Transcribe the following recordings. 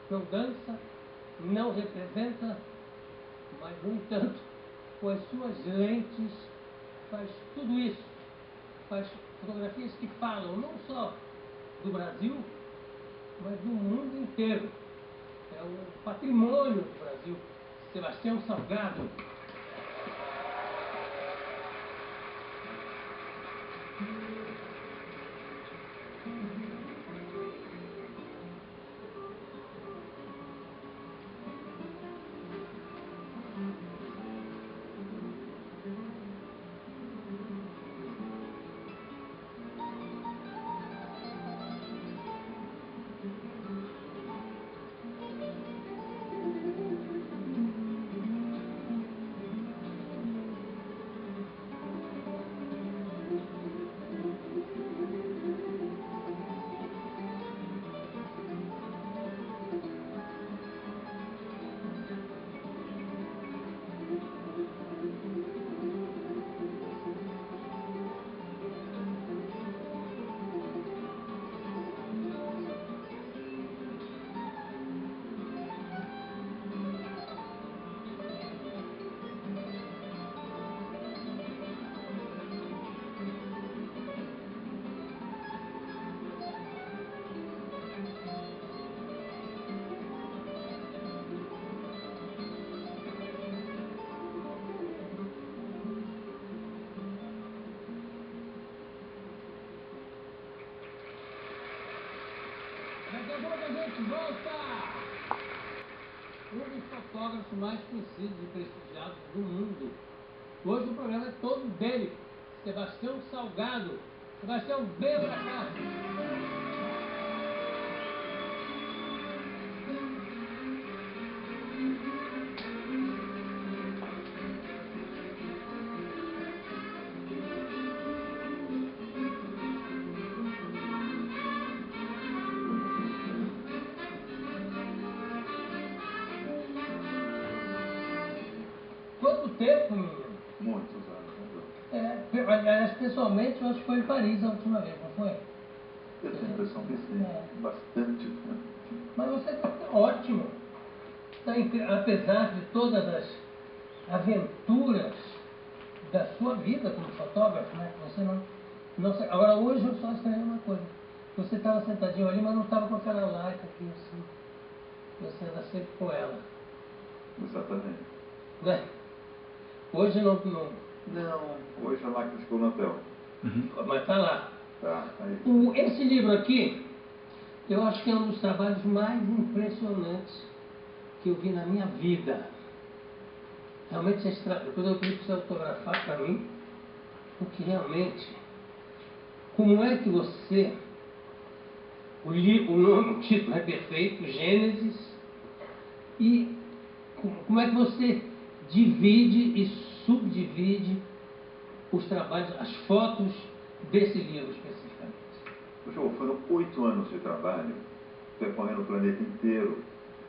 não dança, não representa, mas, no entanto, com as suas lentes, faz tudo isso. Faz fotografias que falam não só do Brasil, mas do mundo inteiro. É o patrimônio do Brasil. Sebastião Salgado. Daqui a pouco a gente volta! Um dos fotógrafos mais conhecidos e prestigiados do mundo. Hoje o programa é todo dele, Sebastião Salgado. Sebastião, vem pra cá! Quanto tempo, menino? Muitos anos, né? Aliás, pessoalmente, eu acho que foi em Paris a última vez, não foi? Eu tenho a impressão que sim, bastante tempo. Mas você está ótimo. Apesar de todas as aventuras da sua vida como fotógrafo, né? Você não agora, hoje eu só estranhei uma coisa. Você estava sentadinho ali, mas não estava com a cara laica aqui, assim. Você anda sempre com ela. Exatamente. Né? Hoje não... Não, hoje a máquina ficou no hotel. Mas está lá. Tá, aí. Esse livro aqui, eu acho que é um dos trabalhos mais impressionantes que eu vi na minha vida. Realmente, depois eu pedi para você autografar para mim, porque realmente, como é que você... o título é perfeito, Gênesis, e como é que você divide e subdivide os trabalhos, as fotos desse livro especificamente? João, foram 8 anos de trabalho, percorrendo o planeta inteiro,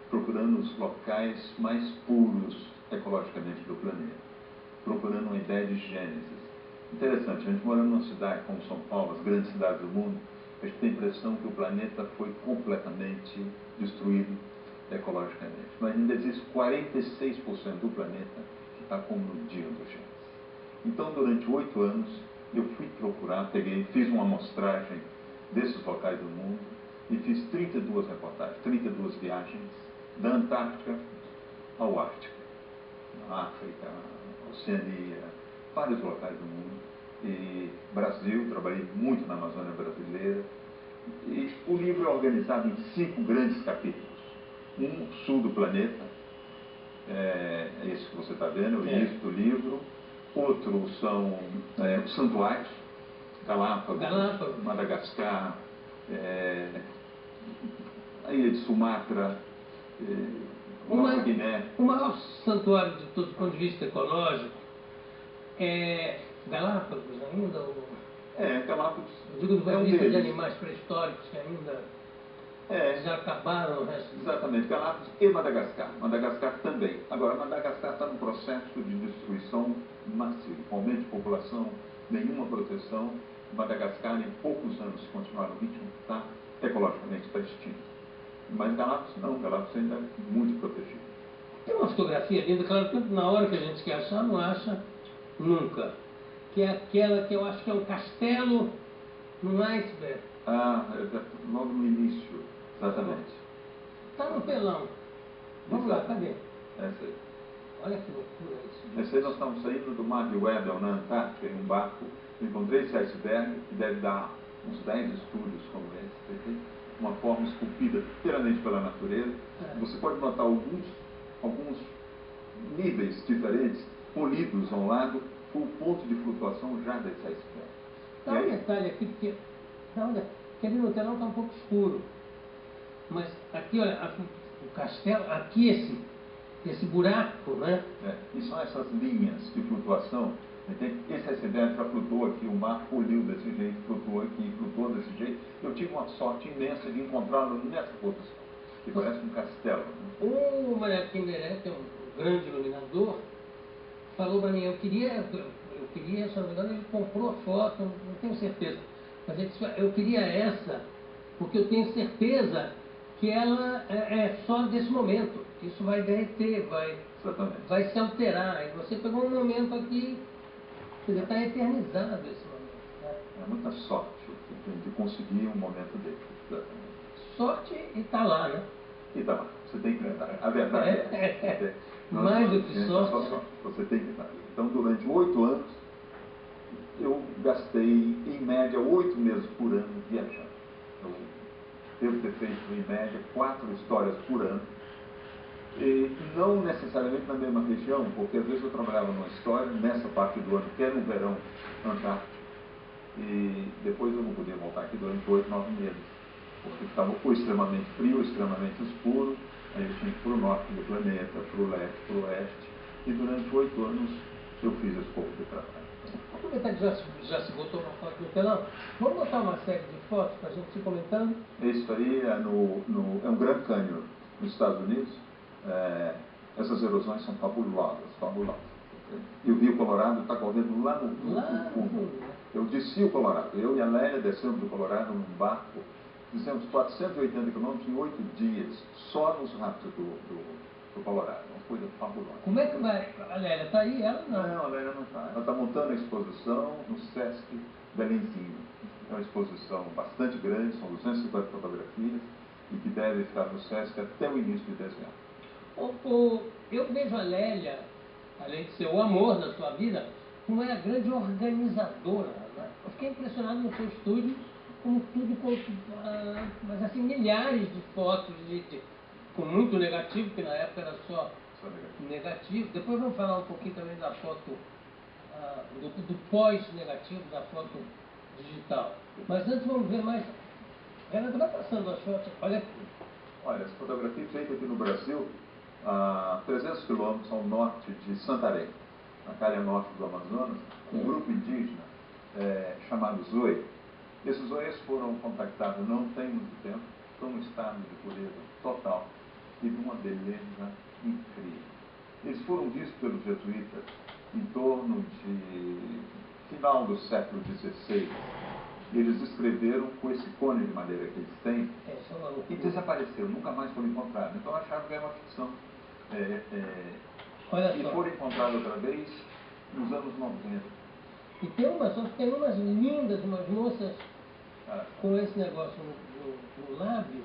procurando os locais mais puros ecologicamente do planeta, procurando uma ideia de gênesis. Interessante, a gente morando numa cidade como São Paulo, as grandes cidades do mundo, a gente tem a impressão que o planeta foi completamente destruído ecologicamente. Mas ainda existe 46% do planeta que está como no dia do Gênesis. Então, durante 8 anos, eu fui procurar, fiz uma amostragem desses locais do mundo e fiz 32 reportagens, 32 viagens da Antártica ao Ártico, na África, Oceania, vários locais do mundo. E Brasil, trabalhei muito na Amazônia brasileira. E o livro é organizado em 5 grandes capítulos. Um, sul do planeta, é esse que você está vendo, o início do livro. Outro são os santuários, Galápagos, Madagascar, a ilha de Sumatra, Nova Guiné. O maior santuário de todo ponto de vista ecológico é Galápagos ainda? Galápagos. Eu digo do ponto de vista de animais pré-históricos que ainda já acabaram, né? Exatamente, Galápagos e Madagascar. Madagascar também. Agora, Madagascar está num processo de destruição massiva, com aumento de população, nenhuma proteção. Madagascar, em poucos anos, se continuar no ritmo, está ecologicamente extinto. Mas Galápagos não, Galápagos ainda é muito protegido. Tem uma fotografia linda, claro que na hora que a gente quer achar, não acha nunca. Que é aquela que eu acho que é um castelo num iceberg. Logo no início, exatamente. Está no pelão. Vamos lá, cadê? Essa aí. Olha que loucura isso. Essa aí nós estamos saindo do mar de Weddell, na Antártica, em um barco. Eu encontrei esse iceberg, que deve dar uns 10 estúdios como esse. Tem uma forma esculpida inteiramente pela natureza. Você pode notar alguns níveis diferentes, polidos ao lado, com o ponto de flutuação já desse iceberg. Dá um detalhe aqui, porque ali no telão está um pouco escuro. Mas aqui, olha, o castelo, aqui esse buraco, né? E são essas linhas de flutuação. Esse iceberg já flutuou aqui, o mar poliu desse jeito, flutuou aqui, flutuou desse jeito. Eu tive uma sorte imensa de encontrá-lo nessa posição, que parece um castelo. Né? O Maria Kimberé, que é um grande iluminador, falou para mim, eu queria, se não me engano, ele comprou a foto, não tenho certeza, mas ele disse, eu queria essa, porque eu tenho certeza que ela é só desse momento, que isso vai derreter, vai se alterar. E você pegou um momento aqui, quer dizer, está eternizado esse momento. Né? É muita sorte de conseguir um momento dele. Exatamente. Sorte e está lá, né? E está lá. Você tem que estar. A verdade é mais do que sorte. Você tem que estar. Então, durante 8 anos, eu gastei, em média, 8 meses por ano viajando. Eu devo ter feito, em média, 4 histórias por ano. E não necessariamente na mesma região, porque às vezes eu trabalhava numa história, nessa parte do ano, que era no verão antártico, e depois eu não podia voltar aqui durante 8, 9 meses, porque estava ou extremamente frio, ou extremamente escuro, aí eu tinha que ir para o norte do planeta, para o leste, para o oeste, e durante 8 anos eu fiz esse pouco de trabalho. Aproveitar que já se botou uma foto no telão, vamos botar uma série de fotos para a gente ir comentando? Isso aí é um Grand Canyon, nos Estados Unidos. Essas erosões são fabulosas. E o Rio Colorado está correndo lá no fundo. Eu desci o Colorado, eu e a Lélia descemos do Colorado num barco, fizemos 480 quilômetros em 8 dias, só nos rápidos do Colorado. Uma coisa fabulosa. Como é que vai? A Lélia está aí? Ela não? Não, a Lélia não está. Ela está montando a exposição no Sesc Belenzinho. É uma exposição bastante grande, são 250 fotografias, e que deve ficar no Sesc até o início de dezembro. Eu vejo a Lélia, além de ser o amor da sua vida, como é a grande organizadora. Né? Eu fiquei impressionado no seu estúdio, como mas assim, milhares de fotos, com muito negativo, porque na época era só negativo. Depois vamos falar um pouquinho também da foto, do pós-negativo, da foto digital. Mas antes vamos ver mais. Ela vai passando as fotos. Olha aqui. Olha, essa fotografia feita aqui no Brasil, a 300 quilômetros ao norte de Santarém, na calha norte do Amazonas, um grupo indígena chamado Zoe. Esses Zoes foram contactados não tem muito tempo, estão num estado de pureza total e de uma beleza incrível. Eles foram vistos pelos jesuítas em torno de final do século XVI. Eles escreveram com esse cone de madeira que eles têm e desapareceram, nunca mais foram encontrados. Então acharam que era uma ficção. E foram encontrados outra vez nos anos 90. E tem umas lindas, umas moças com esse negócio no lábio.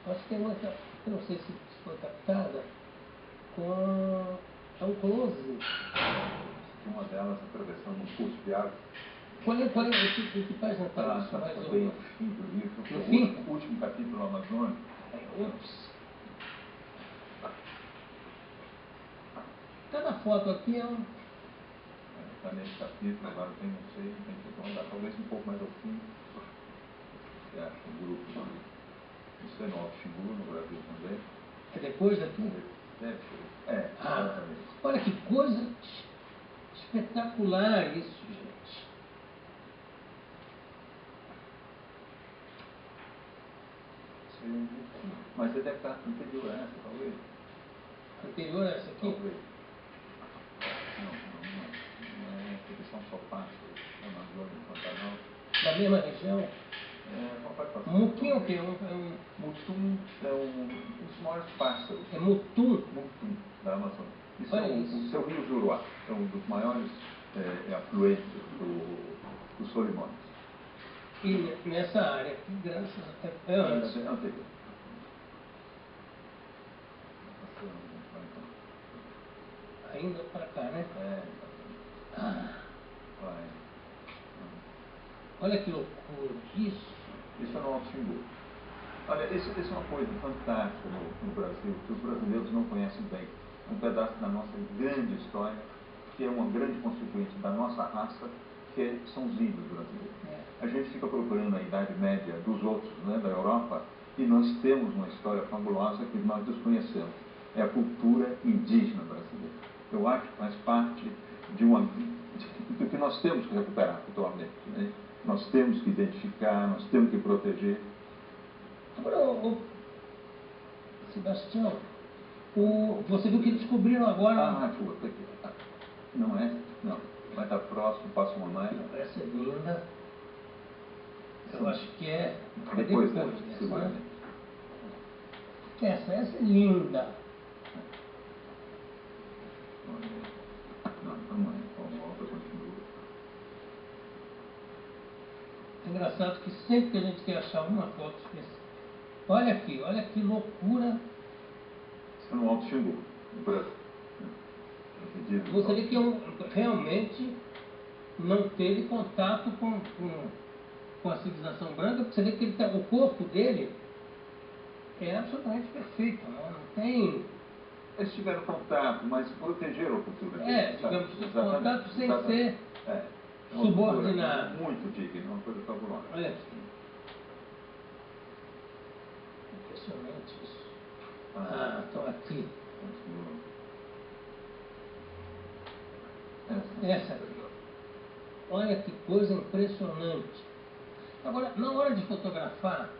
Acho que tem uma, eu não sei se foi captada, é um close. Uma delas atravessando um curso de água. Qual é que página está isso? Está bem no fim do livro, no fim? O último capítulo do Amazônia. Cada foto aqui é um... Está nesse capítulo, agora tem, não sei, tem que andar talvez um pouco mais ao fim. Você acha um grupo de isso é no Alto Xingu, no Brasil também. É depois daqui? Exatamente. Olha que coisa espetacular isso, gente. Mas você deve estar anterior a essa, talvez? Anterior a essa aqui? Talvez. Não é essa, que são só pássaros, Amazônia, Pantanal. Da mesma região? Pode passar. Muquim é o quê? Mutum maiores pássaros. É mutum? Mutum, da Amazônia. Isso Olha é isso. o seu rio Juruá, é um dos maiores afluentes dos Solimões. E nessa área aqui, graças a antes. Anterior. Ainda para cá, né? Ah, Vai. olha que loucura isso. Isso é no Alto Xingu. Olha, isso é uma coisa fantástica no Brasil, que os brasileiros não conhecem bem. Um pedaço da nossa grande história, que é uma grande constituinte da nossa raça, são os índios brasileiros. A gente fica procurando a Idade Média dos outros, né, da Europa, e nós temos uma história fabulosa que nós desconhecemos. É a cultura indígena brasileira. Eu acho que faz parte do que nós temos que recuperar atualmente, né? Nós temos que identificar, nós temos que proteger. Agora, Sebastião, você viu que descobriram agora... Puta aqui. Não é? Não. Vai estar próximo, passa uma mais. Essa é linda. Eu acho que é depois dessa, seguramente. né? Essa é linda. Não é. Volta, continua. É engraçado que sempre que a gente quer achar uma foto especial... Olha aqui, olha que loucura. Isso é no Alto Xingu, no Brasil. Você vê que realmente não teve contato com a civilização branca, porque você vê que o corpo dele é absolutamente perfeito, não tem... Eles tiveram contato, mas protegeram a cultura deles. Digamos, contato sem ser subordinado. Muito digno, uma coisa fabulosa. Olha aqui. Impressionante isso. Estou aqui. Essa aqui. Olha que coisa impressionante. Agora, na hora de fotografar,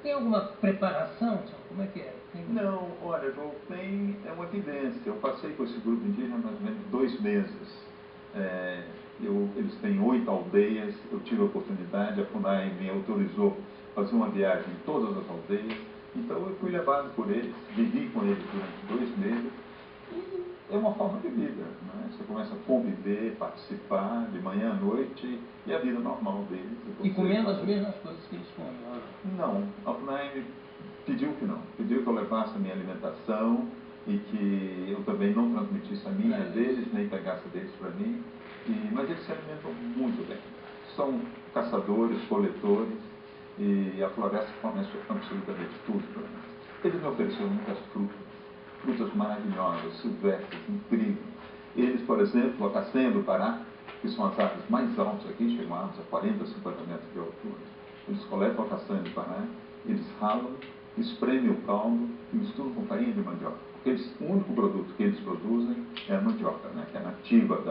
tem alguma preparação? Como é que é? Não, olha, João, é uma evidência. Eu passei com esse grupo indígena mais ou menos 2 meses. Eles têm 8 aldeias, eu tive a oportunidade, a FUNAI me autorizou a fazer uma viagem em todas as aldeias. Então eu fui levado por eles, vivi com eles durante 2 meses. E é uma forma de vida, né? Você começa a conviver, participar de manhã à noite e a vida normal deles. E comendo as mesmas coisas que eles comem? Não, a FUNAI pediu que não. Pediu que eu levasse a minha alimentação e que eu também não transmitisse a minha deles, nem pegasse deles para mim. Mas eles se alimentam muito bem. São caçadores, coletores e a floresta fornece absolutamente tudo para mim. Eles me ofereceram muitas frutas maravilhosas, silvestres, incríveis. Eles, por exemplo, a castanha do Pará, que são as árvores mais altas aqui, chegam a árvores a 40, 50 metros de altura. Eles coletam a castanha do Pará, eles ralam, espremem o caldo e misturam com farinha de mandioca. Porque o único produto que eles produzem é a mandioca, né, que é nativa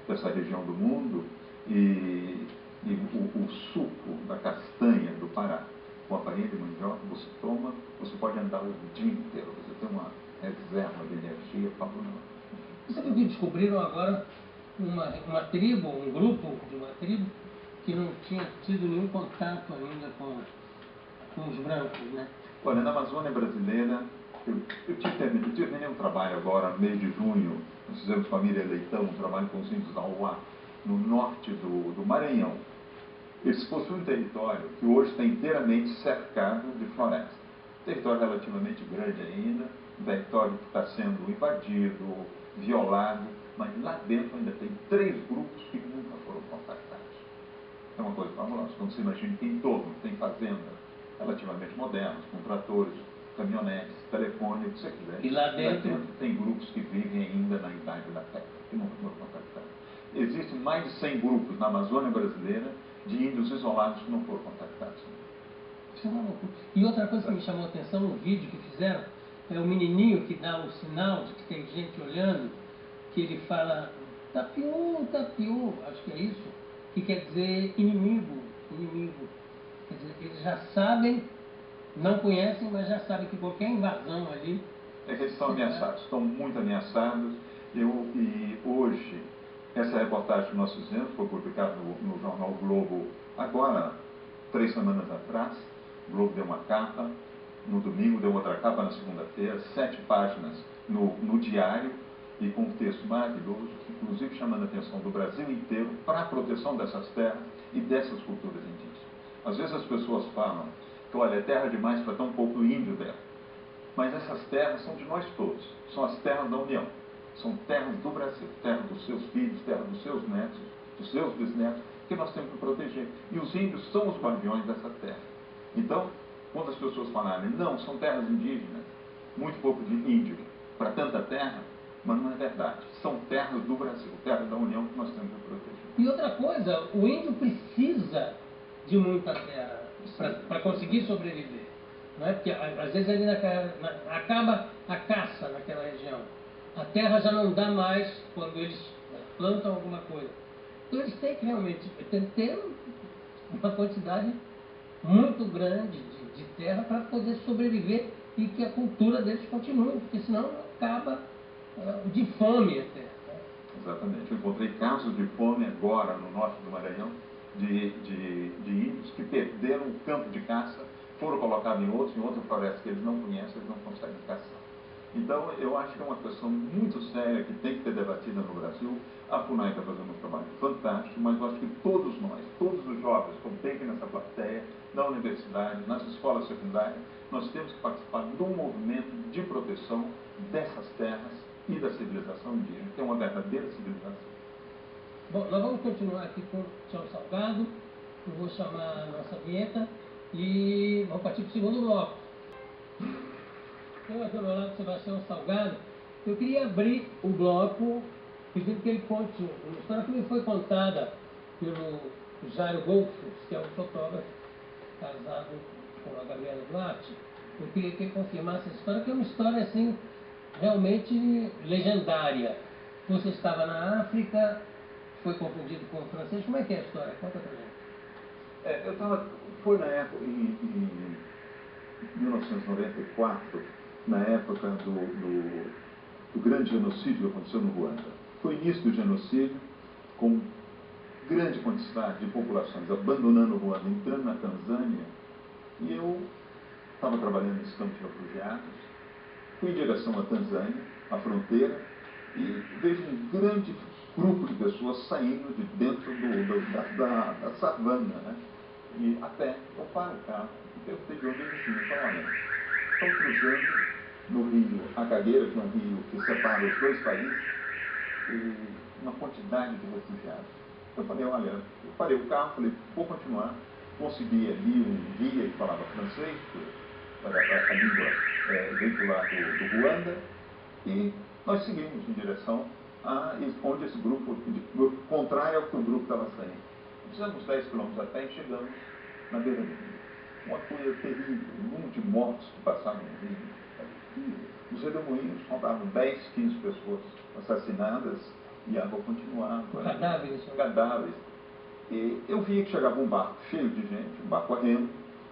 dessa região do mundo, e o suco da castanha do Pará com a farinha de mandioca, você toma, você pode andar o dia inteiro, você tem uma reserva de energia fabulosa. Você viu que descobriram agora uma tribo, um grupo de uma tribo, que não tinha tido nenhum contato ainda com os brancos, né? Olha, na Amazônia brasileira, eu terminei um trabalho agora, no mês de junho, nós fizemos com a Miriam Leitão, um trabalho com os índios da Uá, no norte do Maranhão. Eles possuem um território que hoje está inteiramente cercado de floresta. Território relativamente grande ainda, um território que está sendo invadido, violado, mas lá dentro ainda tem 3 grupos que nunca foram contactados. É uma coisa fabulosa. Quando você imagina que em torno tem fazendas relativamente modernas, com tratores, caminhonetes, telefone, o que você quiser. E lá dentro tem grupos que vivem ainda na idade da pedra, que nunca foram contactados. Existem mais de 100 grupos na Amazônia brasileira de índios isolados que não foram contactados. Isso é uma loucura. E outra coisa que me chamou a atenção no vídeo que fizeram é o menininho que dá o sinal de que tem gente olhando, que ele fala tapiô, tapiô, acho que é isso, que quer dizer inimigo. Quer dizer, eles já sabem, não conhecem, mas já sabem que qualquer invasão ali... Eles estão ameaçados, estão muito ameaçados. E hoje, essa reportagem que nós fizemos foi publicada no jornal Globo agora, 3 semanas atrás. O Globo deu uma capa no domingo, deu outra capa na segunda-feira, 7 páginas no diário, e com um texto maravilhoso, inclusive chamando a atenção do Brasil inteiro para a proteção dessas terras e dessas culturas indígenas. Às vezes as pessoas falam que, olha, é terra demais para tão pouco índio dela. Mas essas terras são de nós todos, são as terras da União, são terras do Brasil, terra dos seus filhos, terra dos seus netos, dos seus bisnetos, que nós temos que proteger. E os índios são os guardiões dessa terra. Então, quando as pessoas falarem, não, são terras indígenas, muito pouco de índio para tanta terra, mas não é verdade. São terras do Brasil, terras da União que nós temos que proteger. E outra coisa, o índio precisa de muita terra para conseguir sobreviver. Não é? Porque às vezes ali acaba a caça naquela região. A terra já não dá mais quando eles plantam alguma coisa. Então eles têm que realmente ter uma quantidade muito grande de terra para poder sobreviver e que a cultura deles continue, porque senão acaba de fome até. Exatamente. Eu encontrei casos de fome agora no norte do Maranhão, de índios que perderam o campo de caça, foram colocados em outra floresta que eles não conhecem, eles não conseguem caçar. Então, eu acho que é uma questão muito séria que tem que ser debatida no Brasil. A FUNAI está fazendo um trabalho fantástico, mas eu acho que todos nós, todos os jovens, como tem aqui nessa plateia, na universidade, nas escolas secundárias, nós temos que participar do movimento de proteção dessas terras e da civilização indígena, que é uma verdadeira civilização. Bom, nós vamos continuar aqui com o Tchau Salgado. Eu vou chamar a nossa vinheta e vamos partir para o segundo bloco. Então, aqui ao meu lado, Sebastião Salgado. Eu queria abrir o bloco pedindo que ele conte uma história que me foi contada pelo Jairo Golfos, que é um fotógrafo casado com a Gabriela Duarte. Eu queria que ele confirmasse essa história, que é uma história assim realmente legendária. Você estava na África, foi confundido com o francês. Como é que é a história? Conta pra gente. Eu estava, foi na época, em 1994, na época do grande genocídio que aconteceu no Ruanda. Foi o início do genocídio, com grande quantidade de populações abandonando o Ruanda, entrando na Tanzânia, e eu estava trabalhando nesse campo de refugiados, fui em direção à Tanzânia, à fronteira, e vejo um grande grupo de pessoas saindo de dentro da savana, né? E a pé, eu paro o carro e perguntei de onde eles vinham. Então, olha, estão cruzando no rio Acagueira, que é um rio que separa os dois países, e uma quantidade de refugiados. Eu falei, olha, eu parei o carro, falei, vou continuar. Consegui ali um guia que falava francês, para a língua veicular do Ruanda, e nós seguimos em direção a onde esse grupo contrário ao que o grupo estava saindo. Fizemos 10 quilômetros a pé e chegamos na beira do rio. Uma coisa terrível, um número de mortos que passaram no rio. Nos redemoinhos faltavam 10, 15 pessoas assassinadas e a água continuava. Cadáveres. E eu via que chegava um barco cheio de gente, um barco a remo,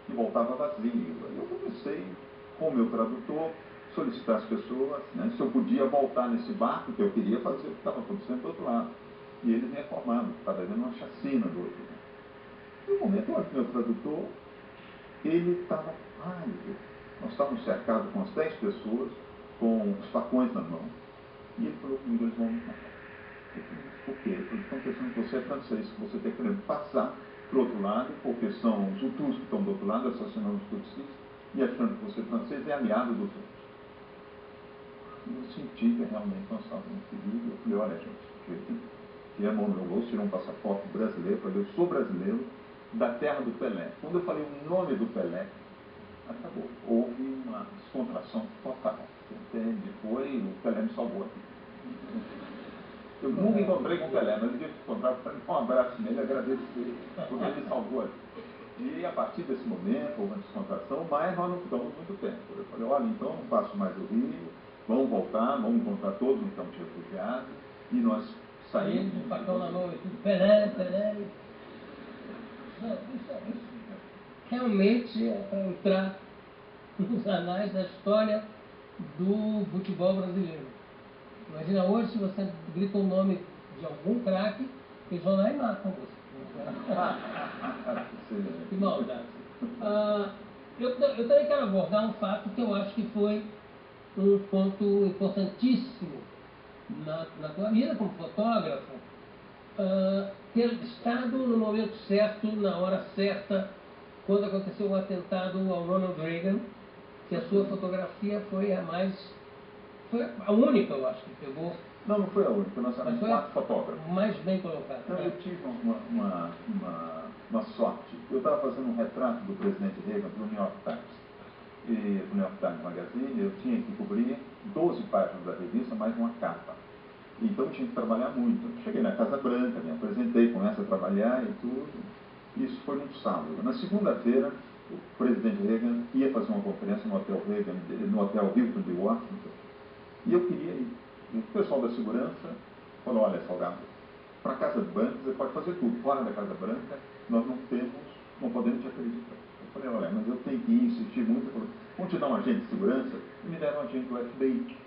e voltava vazio. Aí eu comecei, com o meu tradutor, solicitar às pessoas, né, se eu podia voltar nesse barco, que eu queria fazer o que estava acontecendo do outro lado. E eles me informaram que estava havendo uma chacina do outro lado. E no momento, olha, meu tradutor, ele estava pálido. Nós estávamos cercados com as 10 pessoas, com os facões na mão, e ele falou comigo, eles vão me matar. Eu falei, por quê? Eles estão pensando que você é francês, que você está querendo passar para o outro lado, porque são os Hutus que estão do outro lado, assassinando os Tutsis, e achando que você é francês é aliado dos outros. E eu senti que realmente nós estávamos em perigo. Eu falei, olha, gente, tirei a mão no meu bolso, tirei um passaporte brasileiro, falei, eu sou brasileiro, da terra do Pelé. Quando eu falei o nome do Pelé, acabou. Houve uma descontração total. Entende? O Pelé me salvou aqui. Eu nunca encontrei com o Pelé, mas eu tive que encontrar para dar um abraço nele e agradecer, porque ele me salvou aqui. E a partir desse momento, houve uma descontração, mas nós não ficamos muito tempo. Eu falei, olha, então não passo mais o Rio, vamos voltar, vamos encontrar todos no campo de refugiados, e nós saímos. Com o facão na mão e tudo, Pelé. Isso realmente é para entrar nos anais da história do futebol brasileiro. Imagina hoje, se você grita o nome de algum craque, eles vão lá e matam você. Que maldade. Eu também quero abordar um fato que eu acho que foi um ponto importantíssimo na tua vida como fotógrafo, ter estado no momento certo, na hora certa, quando aconteceu o atentado ao Ronald Reagan, que a sua fotografia foi foi a única, eu acho, que pegou. Não foi a única, nós éramos 4 fotógrafos. Mais bem colocado. Então, eu tive uma sorte. Eu estava fazendo um retrato do presidente Reagan para o New York Times. E o New York Times Magazine, eu tinha que cobrir 12 páginas da revista, mais uma capa. Então eu tinha que trabalhar muito. Cheguei na Casa Branca, me apresentei, começo a trabalhar e tudo. Isso foi num sábado. Na segunda-feira, o presidente Reagan ia fazer uma conferência no Hotel Reagan, no Hotel Hilton de Washington, e eu queria ir. E o pessoal da segurança falou: olha, Salgado, para a Casa Branca você pode fazer tudo. Fora da Casa Branca, nós não podemos te acreditar. Eu falei: olha, mas eu tenho que ir, insistir muito. Falei: vamos te dar um agente de segurança? E me deram um agente do FBI.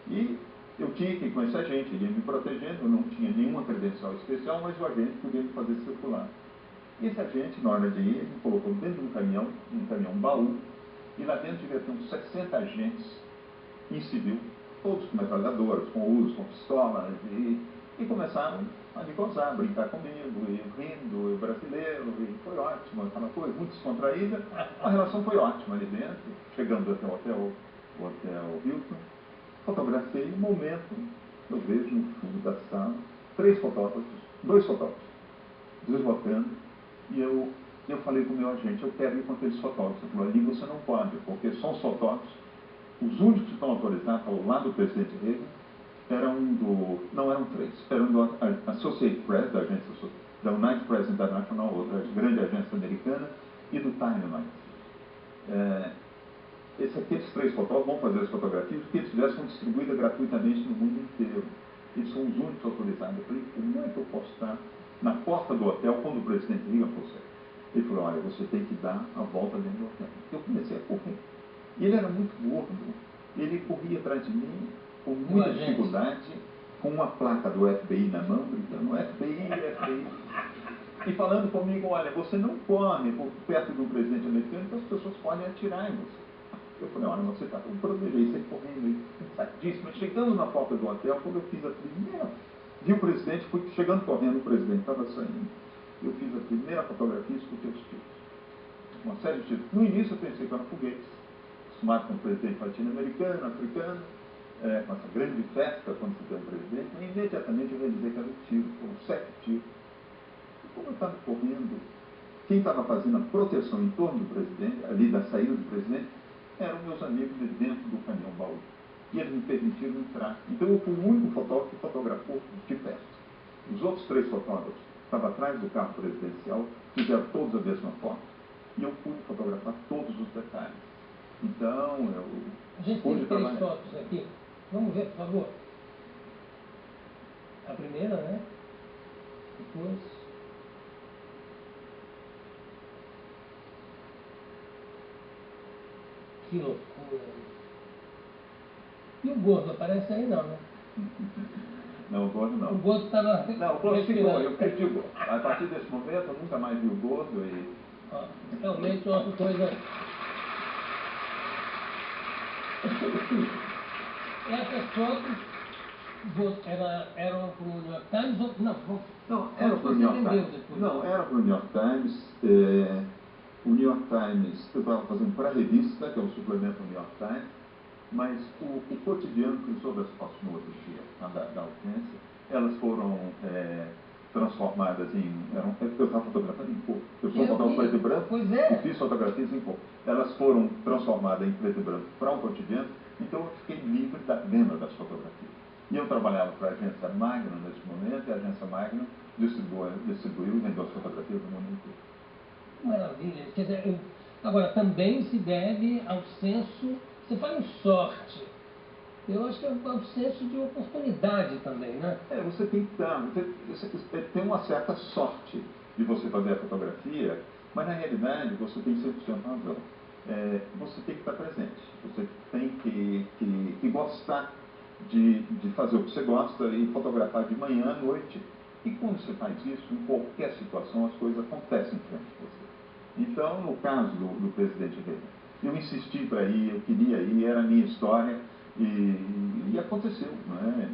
E eu tinha que ir com esse agente, ele ia me protegendo, eu não tinha nenhuma credencial especial, mas o agente podia me fazer circular. E esse agente, na hora de ir, me colocou dentro de um caminhão baú, e lá dentro devia ter uns 60 agentes em civil, todos com metralhadoras, com usos, com pistolas, e começaram a me gozar, a brincar comigo, e rindo, e brasileiro, e foi ótimo, aquela coisa muito descontraída. A relação foi ótima ali dentro. Chegando até o Hotel Hilton, fotografei um momento, eu vejo no fundo da sala, 2 fotógrafos, deslocando, e eu falei com o meu agente: eu quero ir com aqueles fotógrafos. Ele falou: ali você não pode, porque são os fotógrafos, os únicos que estão autorizados ao lado do presidente Reagan, não eram 3, eram do Associated Press, da agência da United Press International, outra grande agência americana, e do Time Magazine. Aqueles 3 fotógrafos vão fazer as fotografias, porque eles tivessem distribuídas gratuitamente no mundo inteiro. Eles são os únicos autorizados. Eu falei: como é que eu posso estar na porta do hotel quando o presidente Reagan for sair? Ele falou: olha, você tem que dar a volta dentro do hotel. Eu comecei a correr. E ele era muito gordo. Ele corria atrás de mim com muita dificuldade, com uma placa do FBI na mão, gritando: FBI, FBI. E falando comigo: olha, você não corre perto de um presidente americano, então as pessoas podem atirar em você. Eu falei: olha, você está com proteger, você correndo, cansadíssimo. Chegando na porta do hotel, quando eu fiz a primeira, vi o presidente, fui chegando correndo, o presidente estava saindo. Eu fiz a primeira fotografia e escutei os tiros. Uma série de tiros. No início eu pensei que eram foguetes, acostumado com o presidente latino-americano, africano, com essa grande festa quando se tem um presidente, e imediatamente eu realizei que eram tiros, foram 7 tiros. E como eu estava correndo, quem estava fazendo a proteção em torno do presidente, ali da saída do presidente, eram meus amigos de dentro do caminhão baú. E eles me permitiram entrar. Então eu fui o único fotógrafo que fotografou de perto. Os outros 3 fotógrafos estavam atrás do carro presidencial, fizeram todos a mesma foto, e eu pude fotografar todos os detalhes. Então, a gente tem 3 fotos aqui. Vamos ver, por favor. A primeira, né? Depois. Que loucura. E o gordo aparece aí não, né? Não, o gordo não. O gordo estava... Não, o gordo ficou, eu perdi o gordo. A partir desse momento eu nunca mais vi o gordo e... realmente uma coisa... Essas fotos eram para o New York Times ou... Não, era para o New York Times. Não, era para o New York Times. O New York Times, eu estava fazendo para a revista, que é um suplemento do New York Times, mas o cotidiano pensou das fotos no outro dia, da audiência, elas foram transformadas em... eu estava fotografando em cor. Eu sou fotógrafo preto e branco e fiz fotografias em cor. Elas foram transformadas em preto e branco para o cotidiano, então eu fiquei livre da venda das fotografias. E eu trabalhava para a agência Magnum nesse momento, e a agência Magnum distribuiu e vendeu as fotografias no mundo inteiro. Maravilha. Quer dizer, agora, também se deve ao senso, você fala em sorte, eu acho que é um senso de oportunidade também, né? Você tem que dar, você tem uma certa sorte de você fazer a fotografia, mas na realidade você tem 100% razão. Você tem que estar presente, você tem que gostar de fazer o que você gosta e fotografar de manhã à noite. E quando você faz isso, em qualquer situação, as coisas acontecem em frente de você. Então, no caso do presidente Reagan, eu insisti para ir, eu queria ir, era a minha história, e aconteceu. Né?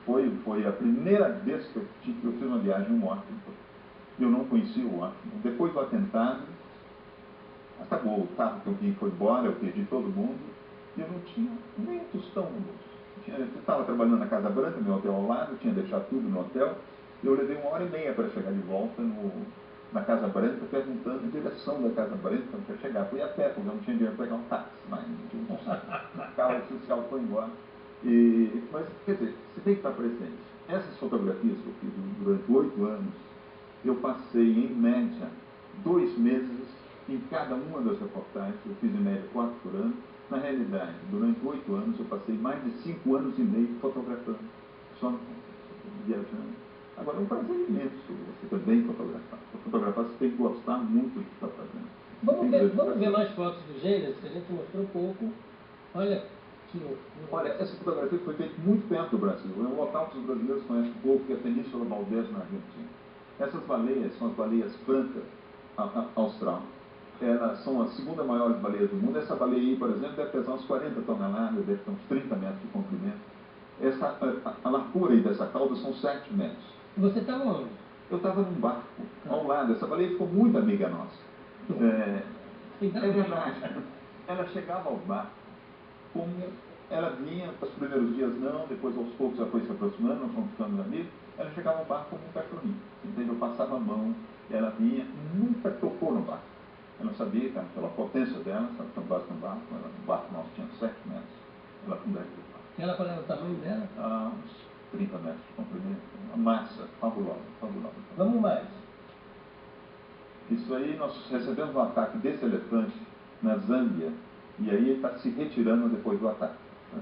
Foi a primeira vez que eu fiz uma viagem em Washington. Eu não conhecia o Washington. Depois do atentado, acabou, o carro que eu vim foi embora, eu perdi todo mundo, e eu não tinha nem um tostão no bolso. Eu estava trabalhando na Casa Branca, meu hotel ao lado, tinha deixado tudo no hotel. Eu levei 1h30 para chegar de volta na Casa Branca, perguntando a direção da Casa Branca para chegar. Fui a pé, porque eu não tinha dinheiro para pegar um táxi, mas o carro oficial foi embora. Mas, quer dizer, você tem que estar presente. Essas fotografias que eu fiz durante 8 anos, eu passei, em média, 2 meses em cada uma das reportagens. Eu fiz, em média, 4 por ano. Na realidade, durante 8 anos, eu passei mais de 5 anos e meio fotografando, só viajando. Agora, é um prazer imenso você também fotografar. Para fotografar, você tem que gostar muito do que está fazendo. Vamos ver mais fotos do Gênesis, que a gente mostrou pouco. Olha que loucura. Olha, essa fotografia foi feita muito perto do Brasil. É um local que os brasileiros conhecem pouco, que é a Península Valdez, na Argentina. Essas baleias são as baleias brancas austral. Elas são as segunda maiores baleias do mundo. Essa baleia aí, por exemplo, deve pesar uns 40 toneladas, deve ter uns 30 metros de comprimento. A largura aí dessa cauda são 7 metros. E você estava onde? Eu estava num barco, ao lado. Essa baleia ficou muito amiga nossa. É verdade. Ela chegava ao barco, como ela vinha, os primeiros dias não, depois aos poucos ela foi se aproximando, nós fomos ficando amigos. Ela chegava ao barco como um cachorrinho. Entendeu? Eu passava a mão, ela vinha, nunca tocou no barco. Ela sabia que pela potência dela, se ela tomasse no barco, o barco nosso tinha 7 metros, ela pudesse ir no barco. E ela, qual era o tamanho dela? Uns 30 metros de comprimento. Uma massa fabulosa, fabulosa. Vamos mais. Isso aí, nós recebemos um ataque desse elefante na Zâmbia, e aí ele está se retirando depois do ataque. Né?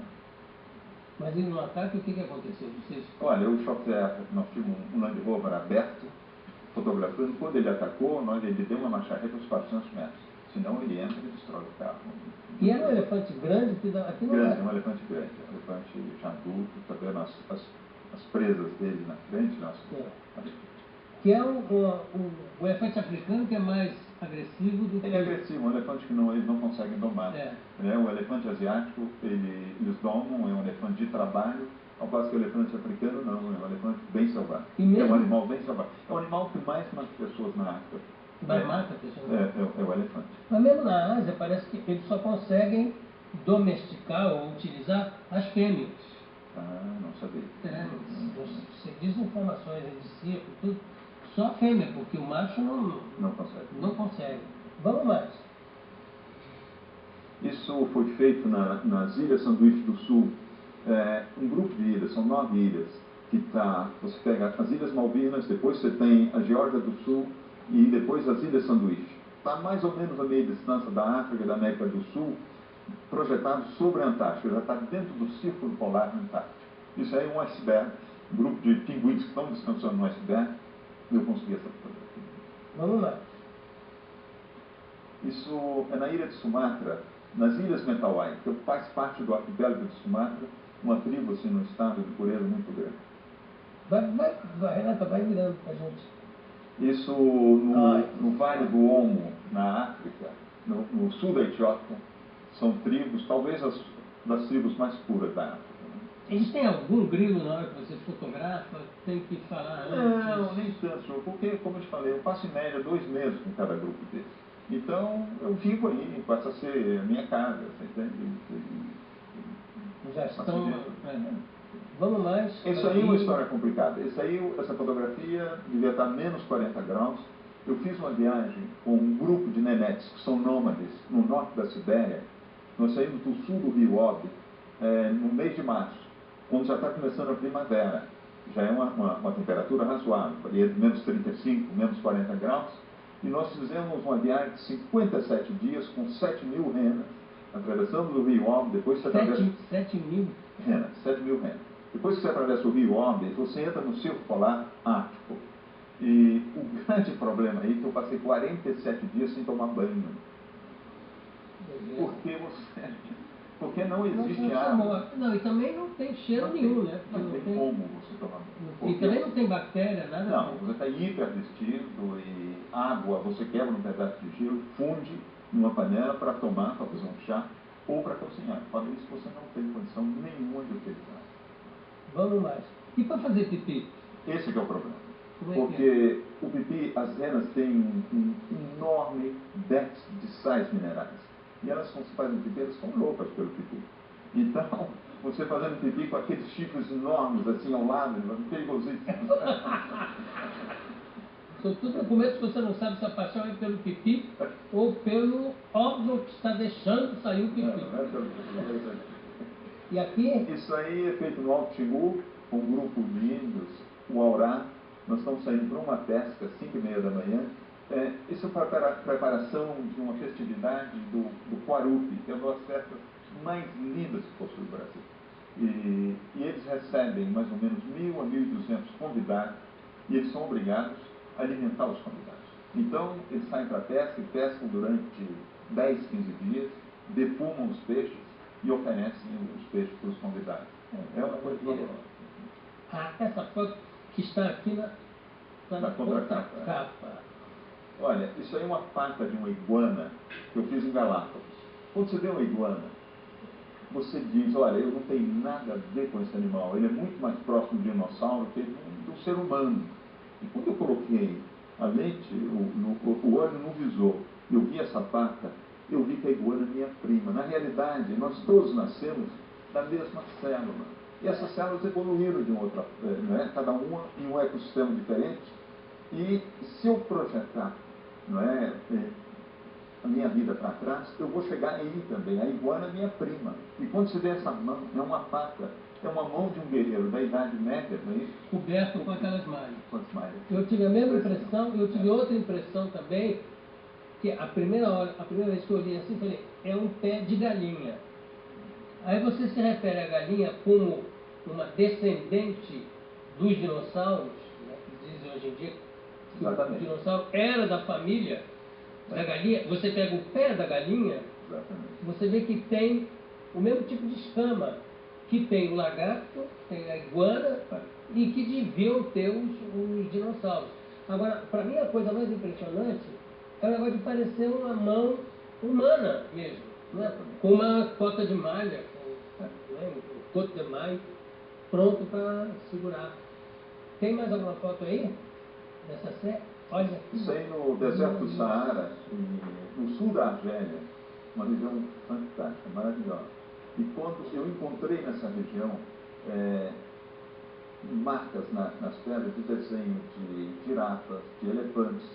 Mas e no ataque, o que aconteceu? Vocês... Olha, o chofé, nós tínhamos um Land Rover aberto, fotografando. Quando ele atacou, ele deu uma macharreta uns 400 metros. Senão ele entra e destrói o carro. E era um elefante grande? Aqui não grande, um elefante grande. Um elefante já adulto, está vendo as presas dele na frente? Que é o elefante africano, que é mais agressivo do que... Ele é agressivo, um elefante que eles não conseguem domar. O elefante asiático, eles domam, é um elefante de trabalho, ao passo que o elefante africano não, é um elefante bem selvagem. É um animal bem selvagem. É o animal que mais mata pessoas na África. Mais mata pessoas? É o elefante. Mas mesmo na Ásia, parece que eles só conseguem domesticar ou utilizar as fêmeas. Ah, não sabia. Você diz informações de circo, tudo. Só a fêmea, porque o macho não consegue. Não consegue. Vamos mais. Isso foi feito nas Ilhas Sanduíche do Sul. Um grupo de ilhas, são 9 ilhas, você pega as Ilhas Malvinas, depois você tem a Geórgia do Sul e depois as Ilhas Sanduíche. Está mais ou menos a meia distância da África e da América do Sul, projetado sobre a Antártica, já está dentro do Círculo Polar Antártico. Isso aí é um iceberg, um grupo de pinguins que estão descansando no iceberg, e eu consegui essa fotografia. Vamos lá. Isso é na ilha de Sumatra, nas Ilhas Mentawai, que faz parte do arquipélago de Sumatra, uma tribo assim no estado de pureza muito grande. Vai, Renata, vai virando para a gente. Isso no Vale do Omo, na África, no sul da Etiópia, são tribos, talvez das tribos mais puras da África. Eles têm algum grilo na hora que você fotografa? Tem que falar antes? Não, nem tanto, senhor, porque, como eu te falei, eu passo em média 2 meses com cada grupo desse. Então, eu vivo aí, passa a ser a minha casa, você entende? Já estão... Vamos mais. Isso aí é uma história complicada. Essa fotografia devia estar menos 40 graus. Eu fiz uma viagem com um grupo de nenetes, que são nômades, no norte da Sibéria. Nós saímos do sul do rio Obi, no mês de março, quando já está começando a primavera. Já é uma temperatura razoável, ali entre menos 35, menos 40 graus. E nós fizemos uma viagem de 57 dias com 7.000 renas. Atravessamos o rio Obi, depois você atravessa... 7.000? Renas, 7.000 renas. Depois que você atravessa o rio Obi, você entra no Círculo Polar Ártico. E o grande problema aí é que eu passei 47 dias sem tomar banho. Porque não existe água. Não, e também não tem cheiro nenhum, né? Não tem como você tomar banho. E também não tem bactéria, nada. Não, você está hipervestido e água, você quebra um pedaço de gelo, funde numa panela para tomar, para fazer um chá, ou para cozinhar. Fora isso, você não tem condição nenhuma de utilizar. Vamos mais. E para fazer pipi? Esse que é o problema. Como é que é? Porque o pipi, as renas têm um enorme déficit de sais minerais. E elas, quando se fazem pipi, elas estão loucas pelo pipi. Então, você fazendo pipi com aqueles chifres enormes assim ao lado, é perigosíssimo. Sobretudo no começo, você não sabe se a paixão é pelo pipi ou pelo órgão que está deixando sair o pipi. Não é pelo pipi. E aqui, Isso aí é feito no Alto Xingu, com um grupo de índios, o Aurá. Nós estamos saindo para uma pesca às 5h30 da manhã. Isso é para a preparação de uma festividade do Quarupi, que é uma das festas mais lindas que possui o Brasil. E eles recebem mais ou menos 1.000 a 1.200 convidados, e eles são obrigados a alimentar os convidados. Então, eles saem para a pesca e pescam durante 10, 15 dias, defumam os peixes e oferecem os peixes para os convidados. É uma coisa fabulosa. essa foto que está aqui na contracapa. Olha, isso aí é uma pata de uma iguana que eu fiz em Galápagos. Quando você vê uma iguana, você diz, olha, eu não tenho nada a ver com esse animal. Ele é muito mais próximo do dinossauro que do ser humano. E quando eu coloquei a lente, o olho no visor, e eu vi essa pata, eu vi que a iguana é minha prima. Na realidade, nós todos nascemos da mesma célula. E essas células evoluíram de uma outra, cada uma em um ecossistema diferente. E se eu projetar a minha vida para trás, eu vou chegar aí também. A iguana é minha prima. E quando se vê essa mão, é uma pata, é uma mão de um guerreiro da Idade Média, não é isso? Coberto com aquelas malhas. Com as malhas. Eu tive a mesma impressão, eu tive outra impressão também, que a primeira vez que eu olhei assim, falei, é um pé de galinha. Aí você se refere à galinha como uma descendente dos dinossauros, né, que dizem hoje em dia que o dinossauro era da família da galinha. Você pega o pé da galinha, você vê que tem o mesmo tipo de escama que tem o lagarto, tem a iguana e que deviam ter os dinossauros. Agora, para mim a coisa mais impressionante é o negócio de parecer uma mão humana mesmo, né? Com uma cota de malha, um coto de malha pronto para segurar. Tem mais alguma foto aí dessa série? Olha aqui. Isso aí no deserto do Saara, no sul da Argélia, uma região fantástica, maravilhosa. E quando eu encontrei nessa região marcas nas pedras de desenho de girafas, de elefantes,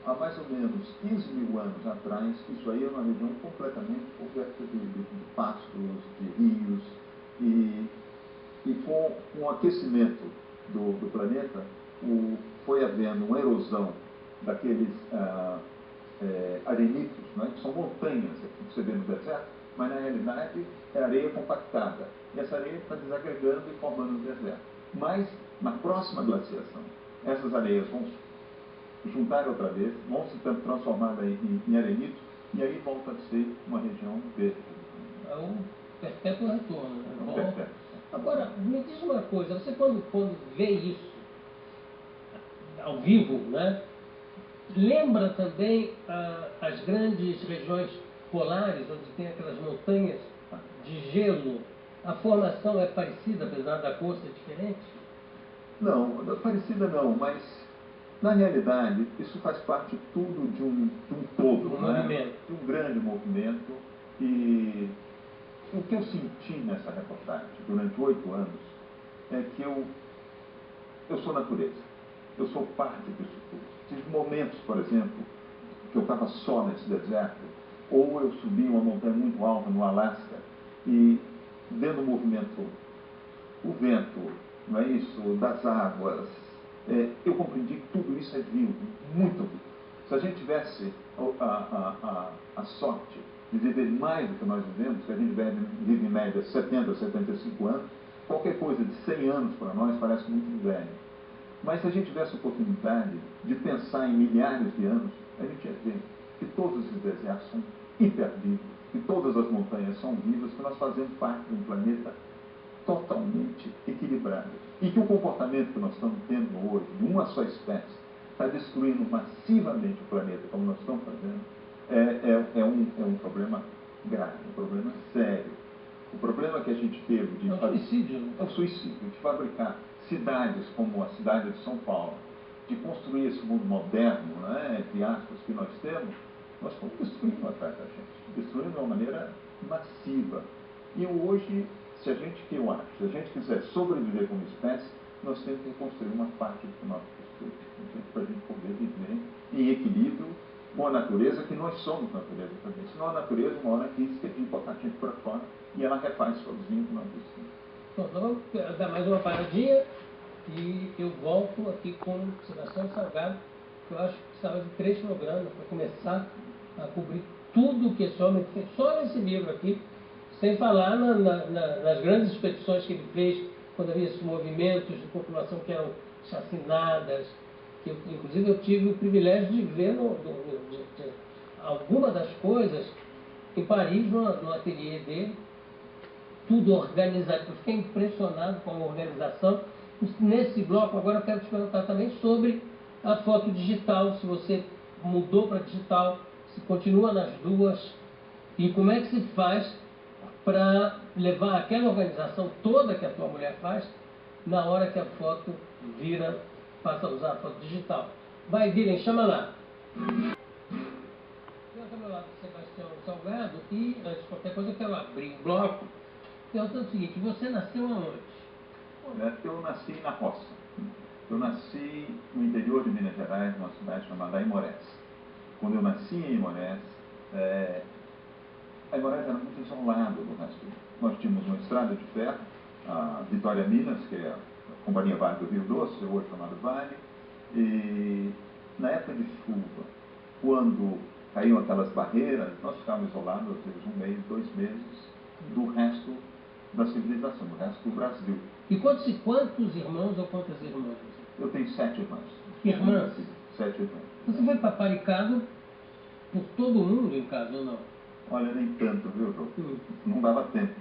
há mais ou menos 15.000 anos atrás, isso aí é uma região completamente coberta de pastos, de rios, e com o aquecimento do planeta, foi havendo uma erosão daqueles arenitos, né, que são montanhas que você vê no deserto, mas na realidade é areia compactada. E essa areia está desagregando e formando um deserto. Mas, na próxima glaciação, essas areias vão juntar outra vez, vão se transformar em arenito, e aí volta a ser uma região verde. É um perpétuo retorno. Né? Agora, me diz uma coisa, você quando vê isso ao vivo, né, lembra também as grandes regiões polares, onde tem aquelas montanhas de gelo? A formação é parecida, apesar da cor ser diferente? Não, parecida não, mas na realidade isso faz parte tudo de um todo, movimento. De um grande movimento. E o que eu senti nessa reportagem durante 8 anos é que eu sou natureza, eu sou parte disso tudo. Tive momentos, por exemplo, que eu estava só nesse deserto, ou eu subi uma montanha muito alta no Alasca e vendo o movimento, o vento, não é isso, das águas, eu compreendi que tudo isso é vivo, muito vivo. Se a gente tivesse a sorte de viver mais do que nós vivemos, que a gente vive em média 70, 75 anos, qualquer coisa de 100 anos para nós parece muito velho. Mas se a gente tivesse a oportunidade de pensar em milhares de anos, a gente ia ver que todos esses desertos são hipervivos, que todas as montanhas são vivas, que nós fazemos parte de um planeta totalmente equilibrado. E que o comportamento que nós estamos tendo hoje, de uma só espécie, está destruindo massivamente o planeta, como nós estamos fazendo, é um problema grave, um problema sério. O problema que a gente teve de... É o suicídio. Né? É o suicídio, de fabricar cidades como a cidade de São Paulo, de construir esse mundo moderno, né, entre aspas, que nós temos, nós estamos destruindo atrás da gente, destruindo de uma maneira massiva. E hoje, se a gente quiser sobreviver como espécie, nós temos que reconstruir uma parte do nosso espírito, para a gente poder viver em equilíbrio com a natureza, que nós somos natureza também. Senão a natureza, uma hora quis que a gente botar a gente para fora e ela refaz sozinha o que nós precisamos. Bom, então vamos dar mais uma paradinha e eu volto aqui com o Sebastião Salgado, que eu acho que precisava de 3 programas para começar a cobrir tudo o que esse homem fez, só nesse livro aqui, sem falar nas grandes expedições que ele fez, quando havia esses movimentos de população que eram chacinadas, que inclusive eu tive o privilégio de ver alguma das coisas em Paris, no ateliê dele, tudo organizado. Eu fiquei impressionado com a organização. Nesse bloco agora eu quero te perguntar também sobre a foto digital, se você mudou para digital, se continua nas duas, e como é que se faz para levar aquela organização toda que a tua mulher faz na hora que a foto passa a usar a foto digital. Vai, Viren, chama lá. Eu estou ao meu lado do Sebastião Salgado e, antes de qualquer coisa, eu quero abrir um bloco perguntando o seguinte: você nasceu aonde? Eu nasci na roça. Eu nasci no interior de Minas Gerais, numa cidade chamada Aimorés. Quando eu nasci em Aimorés, Aimorés era muito isolado do resto. Nós tínhamos uma estrada de ferro, a Vitória Minas, que é a Companhia Vale do Rio Doce, hoje chamado Vale, e na época de chuva, quando caíam aquelas barreiras, nós ficávamos isolados, às vezes 1 mês, 2 meses, do resto da civilização, do resto do Brasil. E quantos irmãos ou quantas irmãs? Eu tenho 7 irmãs. Irmãs? 7 irmãs. Você foi paparicado por todo mundo em casa ou não? Olha, nem tanto, viu, João? Não dava tempo.